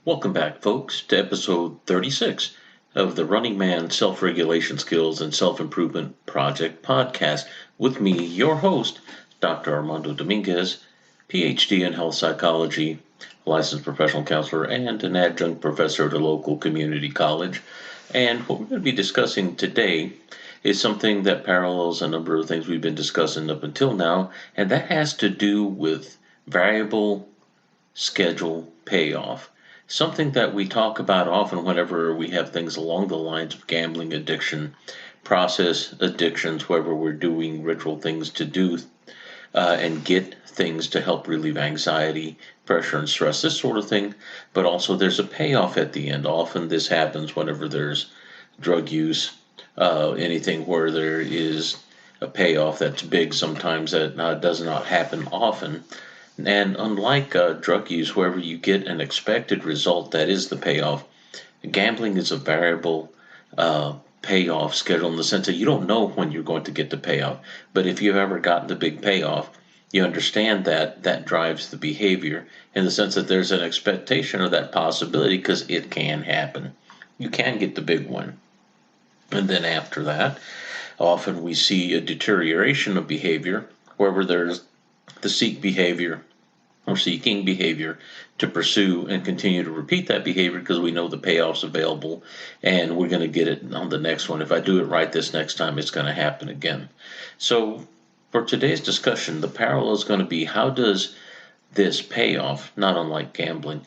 Welcome back, folks, to episode 36 of the Running Man Self-Regulation Skills and Self-Improvement Project podcast with me, your host, Dr. Armando Dominguez, PhD in health psychology, licensed professional counselor, and an adjunct professor at a local community college. And what we're going to be discussing today is something that parallels a number of things we've been discussing up until now, and that has to do with variable schedule payoff. Something that we talk about often whenever we have things along the lines of gambling addiction, process addictions, wherever we're doing ritual things to do and get things to help relieve anxiety, pressure, and stress, this sort of thing. But also there's a payoff at the end. Often this happens whenever there's drug use, anything where there is a payoff that's big. Sometimes that does not happen often. And unlike drug use, wherever you get an expected result, that is the payoff. Gambling is a variable payoff schedule in the sense that you don't know when you're going to get the payoff. But if you've ever gotten the big payoff, you understand that that drives the behavior in the sense that there's an expectation of that possibility because it can happen. You can get the big one. And then after that, often we see a deterioration of behavior wherever there's the seek behavior or seeking behavior to pursue and continue to repeat that behavior because we know the payoff's available and we're going to get it on the next one. If I do it right this next time, it's going to happen again. So for today's discussion, the parallel is going to be how does this payoff, not unlike gambling,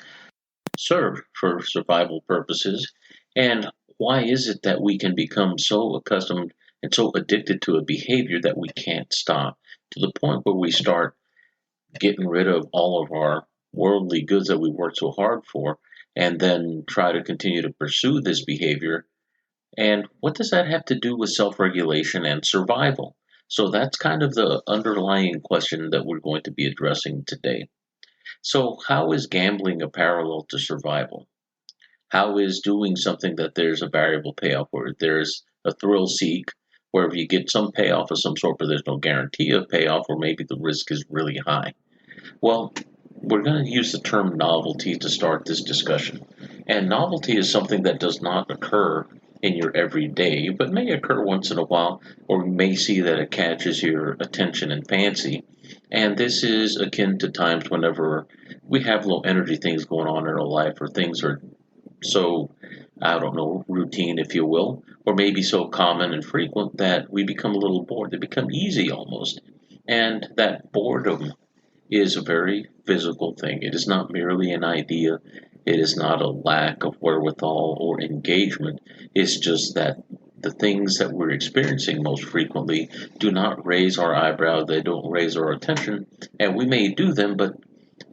serve for survival purposes, and why is it that we can become so accustomed and so addicted to a behavior that we can't stop to the point where we start getting rid of all of our worldly goods that we worked so hard for, and then try to continue to pursue this behavior. And what does that have to do with self-regulation and survival? So that's kind of the underlying question that we're going to be addressing today. So how is gambling a parallel to survival? How is doing something that there's a variable payoff where there's a thrill seek, where if you get some payoff of some sort, but there's no guarantee of payoff, or maybe the risk is really high? Well, we're going to use the term novelty to start this discussion. And novelty is something that does not occur in your everyday, but may occur once in a while, or you may see that it catches your attention and fancy. And this is akin to times whenever we have low energy things going on in our life, or things are so, I don't know, routine, if you will, or maybe so common and frequent that we become a little bored. They become easy almost. And that boredom is a very physical thing. It is not merely an idea. It is not a lack of wherewithal or engagement. It's just that the things that we're experiencing most frequently do not raise our eyebrow. They don't raise our attention. And we may do them, but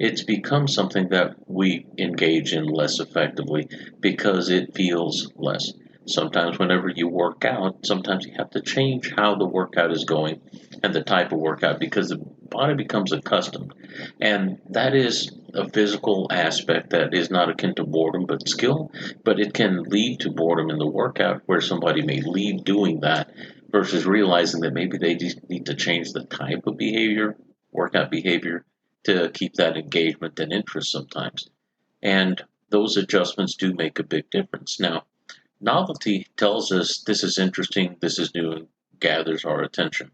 it's become something that we engage in less effectively because it feels less. Sometimes whenever you work out, sometimes you have to change how the workout is going and the type of workout because the body becomes accustomed. And that is a physical aspect that is not akin to boredom but skill, but it can lead to boredom in the workout where somebody may leave doing that versus realizing that maybe they just need to change the type of behavior, workout behavior, to keep that engagement and interest sometimes. And those adjustments do make a big difference. Now, novelty tells us this is interesting, this is new, and gathers our attention.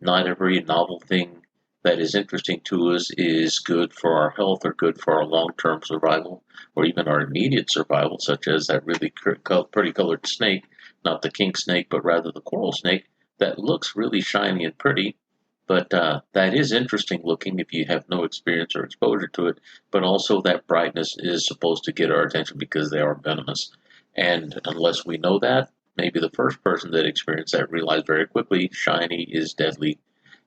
Not every novel thing that is interesting to us is good for our health or good for our long-term survival or even our immediate survival, such as that really pretty colored snake, not the king snake, but rather the coral snake, that looks really shiny and pretty. But that is interesting looking if you have no experience or exposure to it. But also that brightness is supposed to get our attention because they are venomous. And unless we know that, maybe the first person that experienced that realized very quickly shiny is deadly.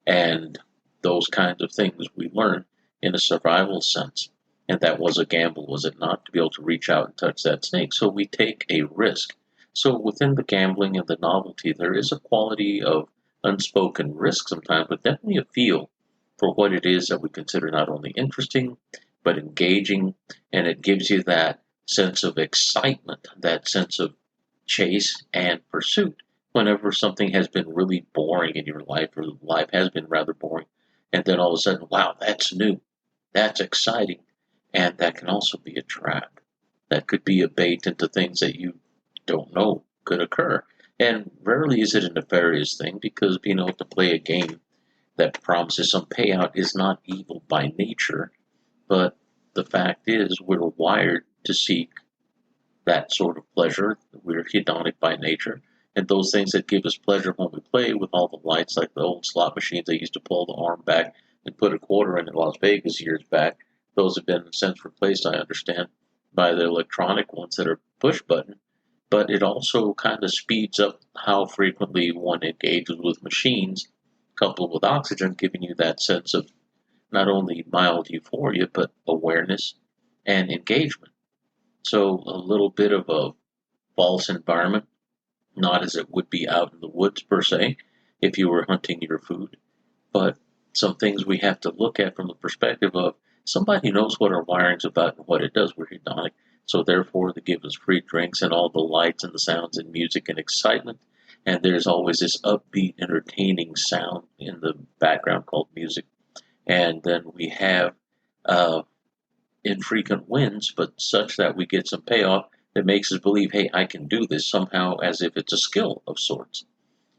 And those kinds of things we learn in a survival sense. And that was a gamble, was it not, to be able to reach out and touch that snake? So we take a risk. So within the gambling and the novelty, there is a quality of unspoken risk sometimes, but definitely a feel for what it is that we consider not only interesting, but engaging. And it gives you that sense of excitement, that sense of chase and pursuit whenever something has been really boring in your life or life has been rather boring. And then all of a sudden, wow, that's new, that's exciting. And that can also be a trap. that could be a bait into things that you don't know could occur. And rarely is it a nefarious thing, because being able to play a game that promises some payout is not evil by nature. But the fact is, we're wired to seek that sort of pleasure. We're hedonic by nature. And those things that give us pleasure when we play, with all the lights, like the old slot machines they used to pull the arm back and put a quarter in Las Vegas years back, those have been since replaced, I understand, by the electronic ones that are push button. But it also kind of speeds up how frequently one engages with machines, coupled with oxygen, giving you that sense of not only mild euphoria, but awareness and engagement. So a little bit of a false environment, not as it would be out in the woods per se, if you were hunting your food, but some things we have to look at from the perspective of somebody knows what our wiring's about and what it does. We're hedonic, so therefore they give us free drinks and all the lights and the sounds and music and excitement. And there's always this upbeat, entertaining sound in the background called music. And then we have uh, infrequent wins, but such that we get some payoff that makes us believe, hey, I can do this somehow, as if it's a skill of sorts.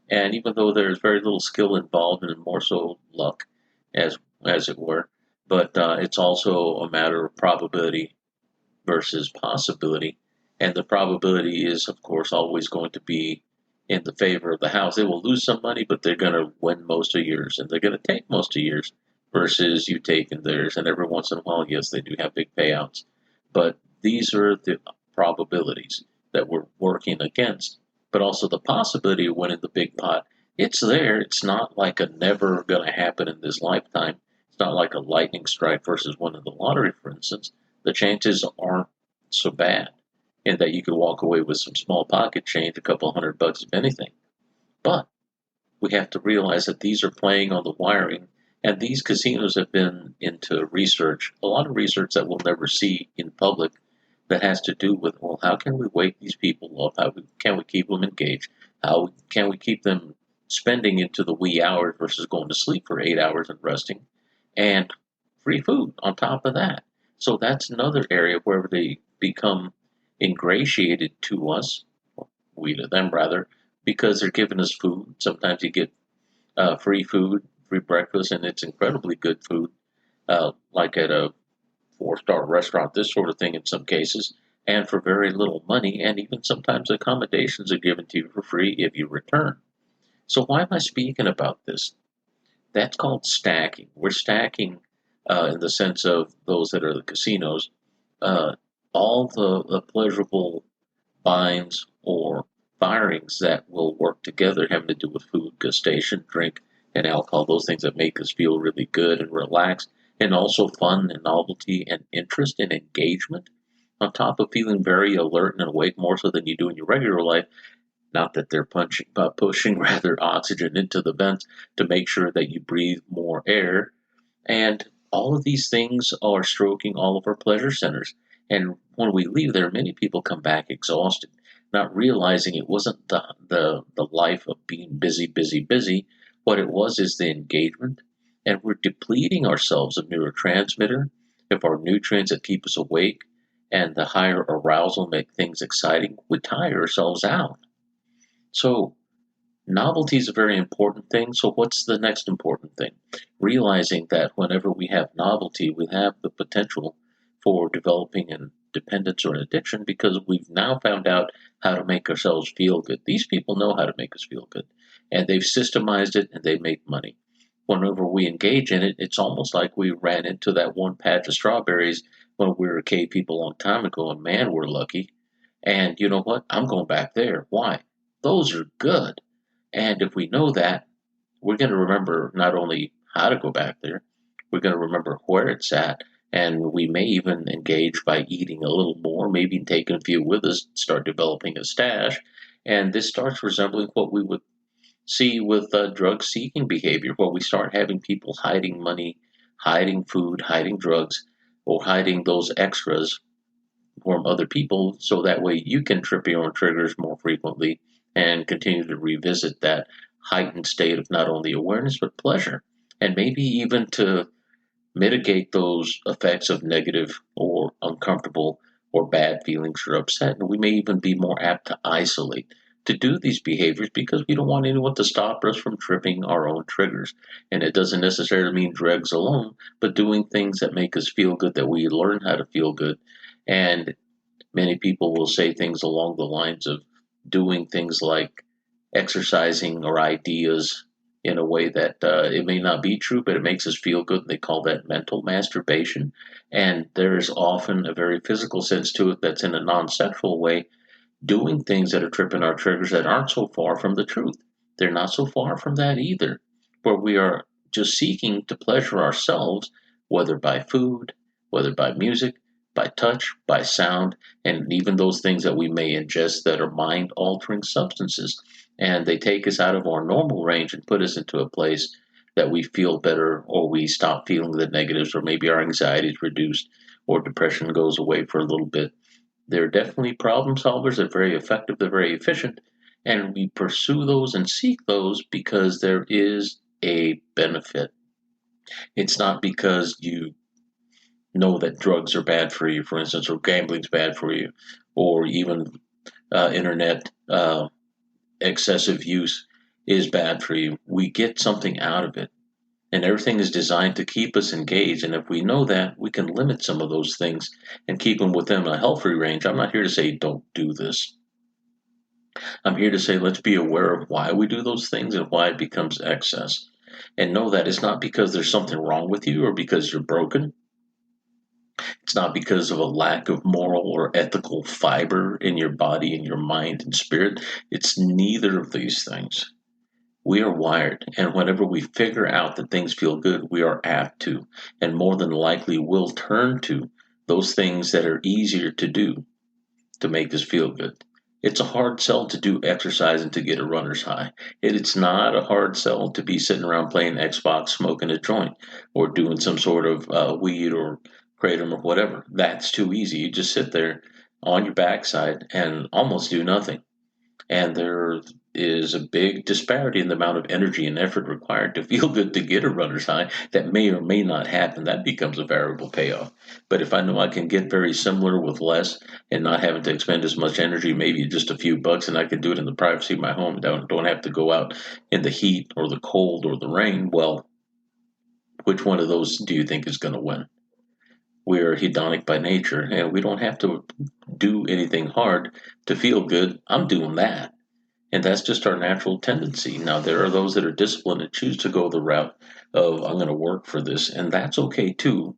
And even though there's very little skill involved, and more so luck, as as it were, but it's also a matter of probability versus possibility. And the probability is, of course, always going to be in the favor of the house. They will lose some money, but they're going to win most of yours, and they're going to take most of yours versus you taking theirs. And every once in a while, yes, they do have big payouts. But these are the probabilities that we're working against. But also the possibility of winning the big pot. It's there. It's not like a never going to happen in this lifetime. It's not like a lightning strike versus winning the lottery, for instance. The chances aren't so bad, and that you could walk away with some small pocket change, a couple $100 if anything. But we have to realize that these are playing on the wiring, and these casinos have been into research, a lot of research that we'll never see in public, that has to do with, well, how can we wake these people up? Can we keep them engaged? How can we keep them spending into the wee hours versus going to sleep for 8 hours and resting? And free food on top of that. So that's another area where they become ingratiated to us, we to them rather, because they're giving us food. Sometimes you get free food, free breakfast, and it's incredibly good food, like at a four-star restaurant, this sort of thing in some cases, and for very little money. And even sometimes accommodations are given to you for free if you return. So why am I speaking about this? That's called stacking. We're stacking in the sense of those that are the casinos, uh, all the pleasurable binds or firings that will work together having to do with food, gustation, drink, and alcohol, those things that make us feel really good and relaxed, and also fun and novelty and interest and engagement, on top of feeling very alert and awake more so than you do in your regular life. Not that they're pushing rather oxygen into the vents to make sure that you breathe more air. And all of these things are stroking all of our pleasure centers. And when we leave there, many people come back exhausted, not realizing it wasn't the life of being busy, busy, busy. What it was is the engagement. And we're depleting ourselves of neurotransmitter, of our nutrients that keep us awake, and the higher arousal make things exciting. We tire ourselves out. So novelty is a very important thing. So what's the next important thing? Realizing that whenever we have novelty, we have the potential for developing an dependence or an addiction, because we've now found out how to make ourselves feel good. These people know how to make us feel good, and they've systemized it and they make money. Whenever we engage in it, it's almost like we ran into that one patch of strawberries when we were cave people a long time ago, and man, we're lucky. And you know what? I'm going back there. Why? Those are good. And if we know that, we're going to remember not only how to go back there, we're going to remember where it's at. And we may even engage by eating a little more, maybe taking a few with us, start developing a stash. And this starts resembling what we would see with drug seeking behavior, where we start having people hiding money, hiding food, hiding drugs, or hiding those extras from other people, so that way you can trip your own triggers more frequently and continue to revisit that heightened state of not only awareness but pleasure, and maybe even to mitigate those effects of negative or uncomfortable or bad feelings or upset. And we may even be more apt to isolate, to do these behaviors because we don't want anyone to stop us from tripping our own triggers. And it doesn't necessarily mean drugs alone, but doing things that make us feel good, that we learn how to feel good. And many people will say things along the lines of doing things like exercising or ideas in a way that it may not be true, but it makes us feel good. They call that mental masturbation. And there is often a very physical sense to it that's in a non sexual way, doing things that are tripping our triggers that aren't so far from the truth. They're not so far from that either, where we are just seeking to pleasure ourselves, whether by food, whether by music, by touch, by sound, and even those things that we may ingest that are mind altering substances. And they take us out of our normal range and put us into a place that we feel better, or we stop feeling the negatives, or maybe our anxiety is reduced, or depression goes away for a little bit. They're definitely problem solvers. They're very effective. They're very efficient. And we pursue those and seek those because there is a benefit. It's not because you know that drugs are bad for you, for instance, or gambling's bad for you, or even internet excessive use is bad for you. We get something out of it. And everything is designed to keep us engaged. And if we know that, we can limit some of those things and keep them within a healthy range. I'm not here to say don't do this. I'm here to say let's be aware of why we do those things and why it becomes excess. And know that it's not because there's something wrong with you or because you're broken. It's not because of a lack of moral or ethical fiber in your body and your mind and spirit. It's neither of these things. We are wired, and whenever we figure out that things feel good, we are apt to, and more than likely will turn to those things that are easier to do to make us feel good. It's a hard sell to do exercise and to get a runner's high. It's not a hard sell to be sitting around playing Xbox, smoking a joint, or doing some sort of weed or kratom or whatever. That's too easy. You just sit there on your backside and almost do nothing. And there is a big disparity in the amount of energy and effort required to feel good to get a runner's high that may or may not happen. That becomes a variable payoff. But if I know I can get very similar with less and not having to expend as much energy, maybe just a few bucks, and I can do it in the privacy of my home, don't have to go out in the heat or the cold or the rain, well, which one of those do you think is going to win? We're hedonic by nature, and we don't have to do anything hard to feel good. I'm doing that. And that's just our natural tendency. Now, there are those that are disciplined and choose to go the route of, I'm going to work for this, and that's okay too.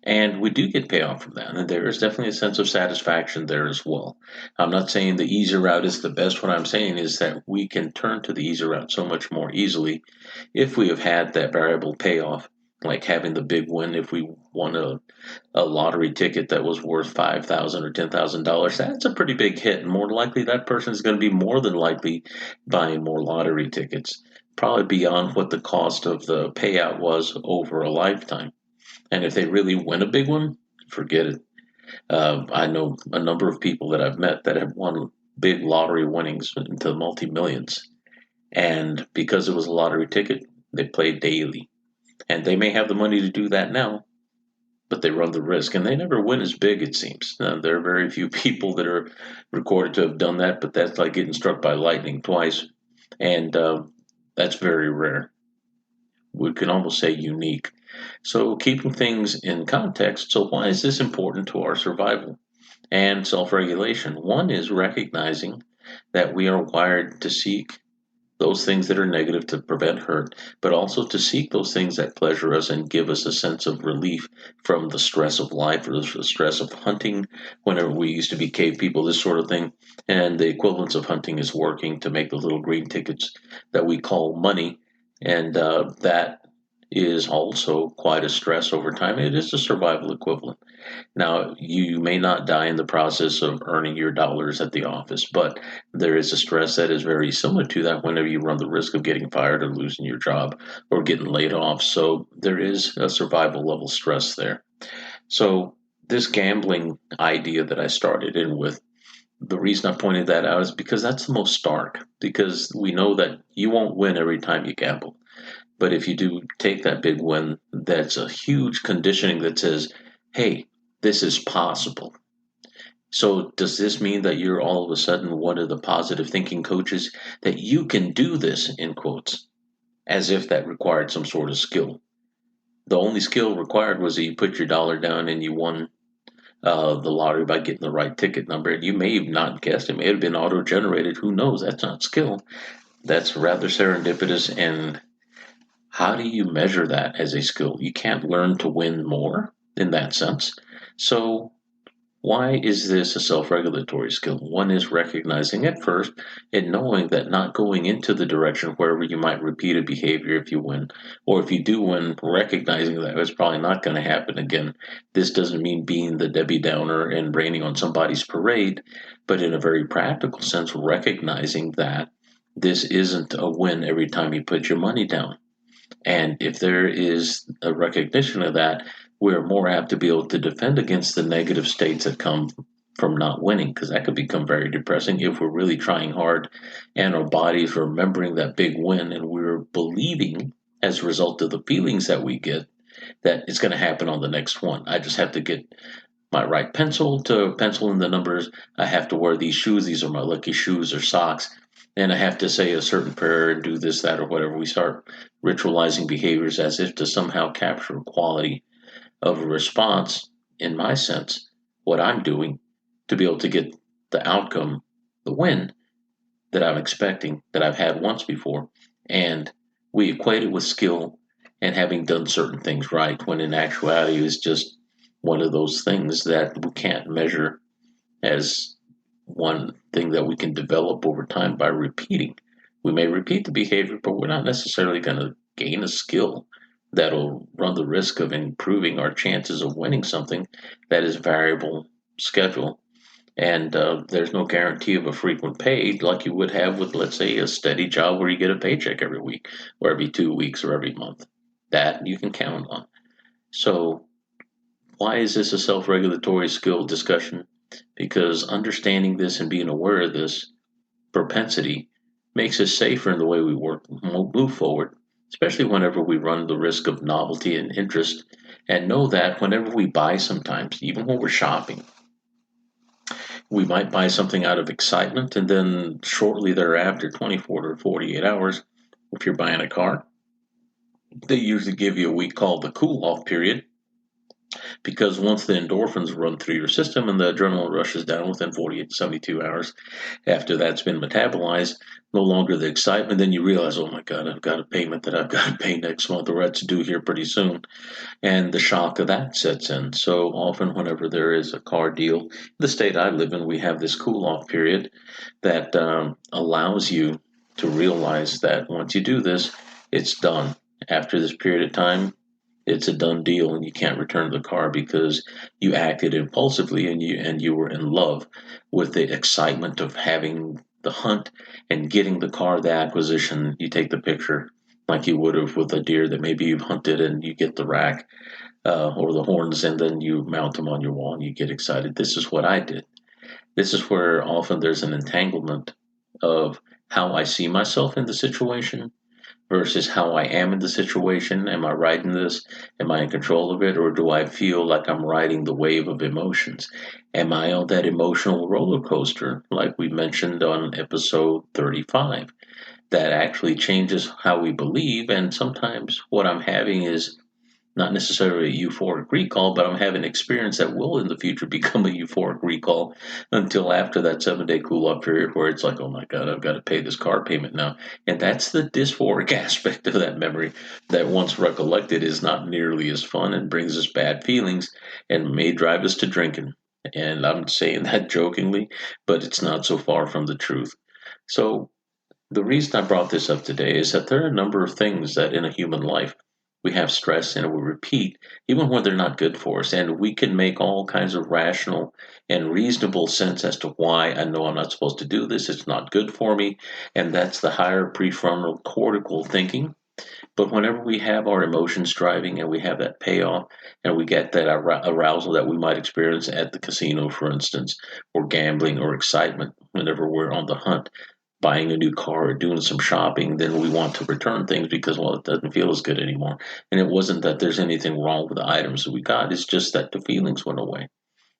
And we do get payoff from that. And there is definitely a sense of satisfaction there as well. I'm not saying the easy route is the best. What I'm saying is that we can turn to the easy route so much more easily if we have had that variable payoff, like having the big win. If we won a lottery ticket that was worth $5,000 or $10,000, that's a pretty big hit. And more likely, that person is going to be more than likely buying more lottery tickets, probably beyond what the cost of the payout was over a lifetime. And if they really win a big one, forget it. I know a number of people that I've met that have won big lottery winnings into multi-millions. And because it was a lottery ticket, they play daily. And they may have the money to do that now, but they run the risk. And they never win as big, it seems. There are very few people that are recorded to have done that, but that's like getting struck by lightning twice. And that's very rare. We can almost say unique. So, keeping things in context, so why is this important to our survival and self regulation? One is recognizing that we are wired to seek those things that are negative to prevent hurt, but also to seek those things that pleasure us and give us a sense of relief from the stress of life or the stress of hunting. Whenever we used to be cave people, this sort of thing. And the equivalence of hunting is working to make the little green tickets that we call money. And that is also quite a stress over time. It is a survival equivalent. Now, you may not die in the process of earning your dollars at the office, but there is a stress that is very similar to that whenever you run the risk of getting fired or losing your job or getting laid off. So there is a survival level stress there. So this gambling idea that I started in with, the reason I pointed that out is because that's the most stark, because we know that you won't win every time you gamble. But if you do take that big win, that's a huge conditioning that says, hey, this is possible. So does this mean that you're all of a sudden one of the positive thinking coaches that you can do this in quotes, as if that required some sort of skill? The only skill required was that you put your dollar down and you won the lottery by getting the right ticket number. And you may have not guessed; it may have been auto generated. Who knows? That's not skill. That's rather serendipitous. And how do you measure that as a skill? You can't learn to win more in that sense. So why is this a self-regulatory skill? One is recognizing it first and knowing that not going into the direction wherever you might repeat a behavior if you win, or if you do win, recognizing that it's probably not going to happen again. This doesn't mean being the Debbie Downer and raining on somebody's parade, but in a very practical sense, recognizing that this isn't a win every time you put your money down. And if there is a recognition of that, we're more apt to be able to defend against the negative states that come from not winning, because that could become very depressing if we're really trying hard and our body's remembering that big win and we're believing as a result of the feelings that we get that it's going to happen on the next one. I just have to get my right pencil to pencil in the numbers. I have to wear these shoes. These are my lucky shoes or socks. And I have to say a certain prayer and do this, that, or whatever. We start ritualizing behaviors as if to somehow capture quality of a response, in my sense, what I'm doing to be able to get the outcome, the win that I'm expecting, that I've had once before. And we equate it with skill and having done certain things right, when in actuality it's just one of those things that we can't measure as one thing that we can develop over time by repeating. We may repeat the behavior, but we're not necessarily going to gain a skill that'll run the risk of improving our chances of winning something that is variable schedule. And there's no guarantee of a frequent pay like you would have with, let's say, a steady job where you get a paycheck every week or every 2 weeks or every month. That you can count on. So why is this a self-regulatory skill discussion? Because understanding this and being aware of this propensity makes us safer in the way we work, move forward, especially whenever we run the risk of novelty and interest, and know that whenever we buy sometimes, even when we're shopping, we might buy something out of excitement, and then shortly thereafter, 24 to 48 hours, if you're buying a car, they usually give you a week called the cool off period, because once the endorphins run through your system and the adrenaline rushes down within 48 to 72 hours after that's been metabolized, no longer the excitement, then you realize, oh my God, I've got a payment that I've got to pay next month, or it's due here pretty soon. And the shock of that sets in. So often, whenever there is a car deal, the state I live in, we have this cool off period that allows you to realize that once you do this, it's done. After this period of time, it's a done deal, and you can't return the car because you acted impulsively and you were in love with the excitement of having the hunt and getting the car, the acquisition. You take the picture like you would have with a deer that maybe you've hunted, and you get the rack or the horns, and then you mount them on your wall and you get excited. This is what I did. This is where often there's an entanglement of how I see myself in the situation versus how I am in the situation. Am I riding this? Am I in control of it? Or do I feel like I'm riding the wave of emotions? Am I on that emotional roller coaster, like we mentioned on episode 35, that actually changes how we believe? And sometimes what I'm having is not necessarily a euphoric recall, but I'm having an experience that will in the future become a euphoric recall until after that 7 day cool off period where it's like, oh my God, I've got to pay this car payment now. And that's the dysphoric aspect of that memory that once recollected is not nearly as fun and brings us bad feelings and may drive us to drinking. And I'm saying that jokingly, but it's not so far from the truth. So the reason I brought this up today is that there are a number of things that in a human life we have stress and we repeat, even when they're not good for us. And we can make all kinds of rational and reasonable sense as to why I know I'm not supposed to do this. It's not good for me. And that's the higher prefrontal cortical thinking. But whenever we have our emotions driving and we have that payoff and we get that arousal that we might experience at the casino, for instance, or gambling or excitement, whenever we're on the hunt, buying a new car or doing some shopping, then we want to return things because, well, it doesn't feel as good anymore. And it wasn't that there's anything wrong with the items that we got, it's just that the feelings went away.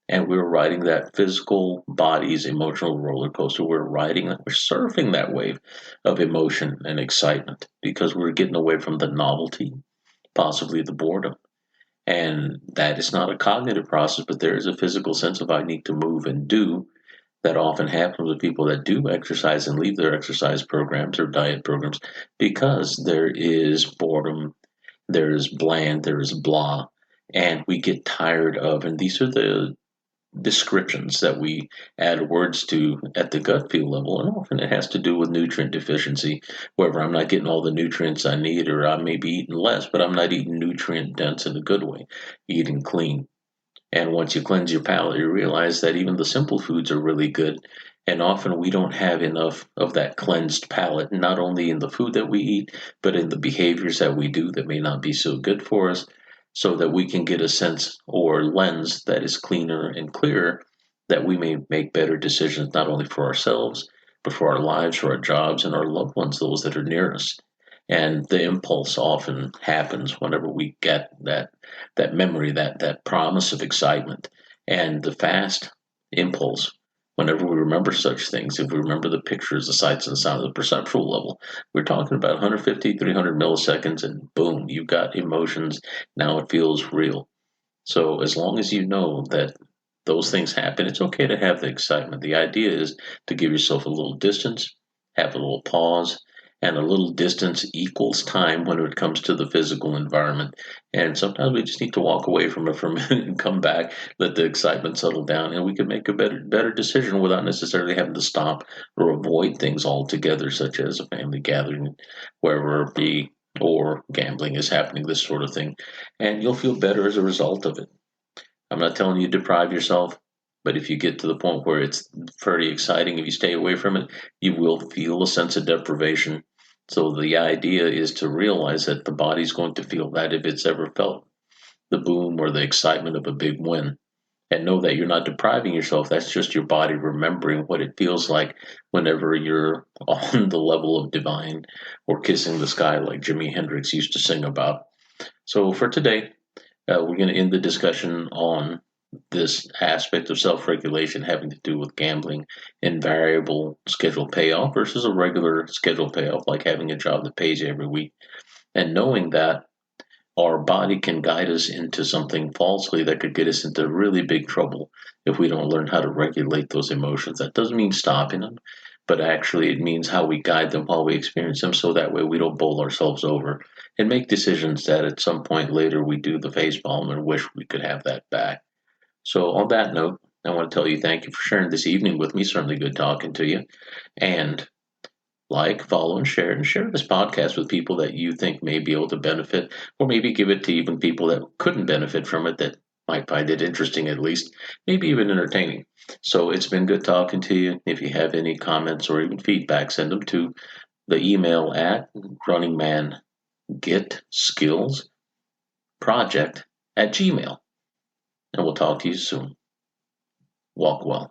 And we're riding that physical body's emotional roller coaster. We're surfing that wave of emotion and excitement because we're getting away from the novelty, possibly the boredom. And that is not a cognitive process, but there is a physical sense of I need to move and do that often happens with people that do exercise and leave their exercise programs or diet programs because there is boredom, there is bland, there is blah, and we get tired of, and these are the descriptions that we add words to at the gut feel level, and often it has to do with nutrient deficiency, wherever I'm not getting all the nutrients I need, or I may be eating less, but I'm not eating nutrient dense in a good way, eating clean. And once you cleanse your palate, you realize that even the simple foods are really good. And often we don't have enough of that cleansed palate, not only in the food that we eat, but in the behaviors that we do that may not be so good for us, so that we can get a sense or lens that is cleaner and clearer, that we may make better decisions, not only for ourselves, but for our lives, for our jobs, and our loved ones, those that are near us. And the impulse often happens whenever we get that memory, that promise of excitement, and the fast impulse. Whenever we remember such things, if we remember the pictures, the sights, and the sounds, the perceptual level, we're talking about 150, 300 milliseconds, and boom, you've got emotions. Now it feels real. So as long as you know that those things happen, it's okay to have the excitement. The idea is to give yourself a little distance, have a little pause, and a little distance equals time when it comes to the physical environment. And sometimes we just need to walk away from it for a minute and come back, let the excitement settle down, and we can make a better decision without necessarily having to stop or avoid things altogether, such as a family gathering, wherever it be, or gambling is happening, this sort of thing. And you'll feel better as a result of it. I'm not telling you to deprive yourself, but if you get to the point where it's pretty exciting, if you stay away from it, you will feel a sense of deprivation. So the idea is to realize that the body's going to feel that if it's ever felt the boom or the excitement of a big win. And know that you're not depriving yourself. That's just your body remembering what it feels like whenever you're on the level of divine or kissing the sky, like Jimi Hendrix used to sing about. So for today, we're going to end the discussion on this aspect of self regulation having to do with gambling and variable schedule payoff versus a regular schedule payoff, like having a job that pays you every week. And knowing that our body can guide us into something falsely that could get us into really big trouble if we don't learn how to regulate those emotions. That doesn't mean stopping them, but actually it means how we guide them while we experience them, so that way we don't bowl ourselves over and make decisions that at some point later we do the facepalm and wish we could have that back. So on that note, I want to tell you thank you for sharing this evening with me. Certainly good talking to you. And like, follow, and share this podcast with people that you think may be able to benefit, or maybe give it to even people that couldn't benefit from it, that might find it interesting at least, maybe even entertaining. So it's been good talking to you. If you have any comments or even feedback, send them to the email at runningmangetskillsproject@gmail. And we'll talk to you soon. Walk well.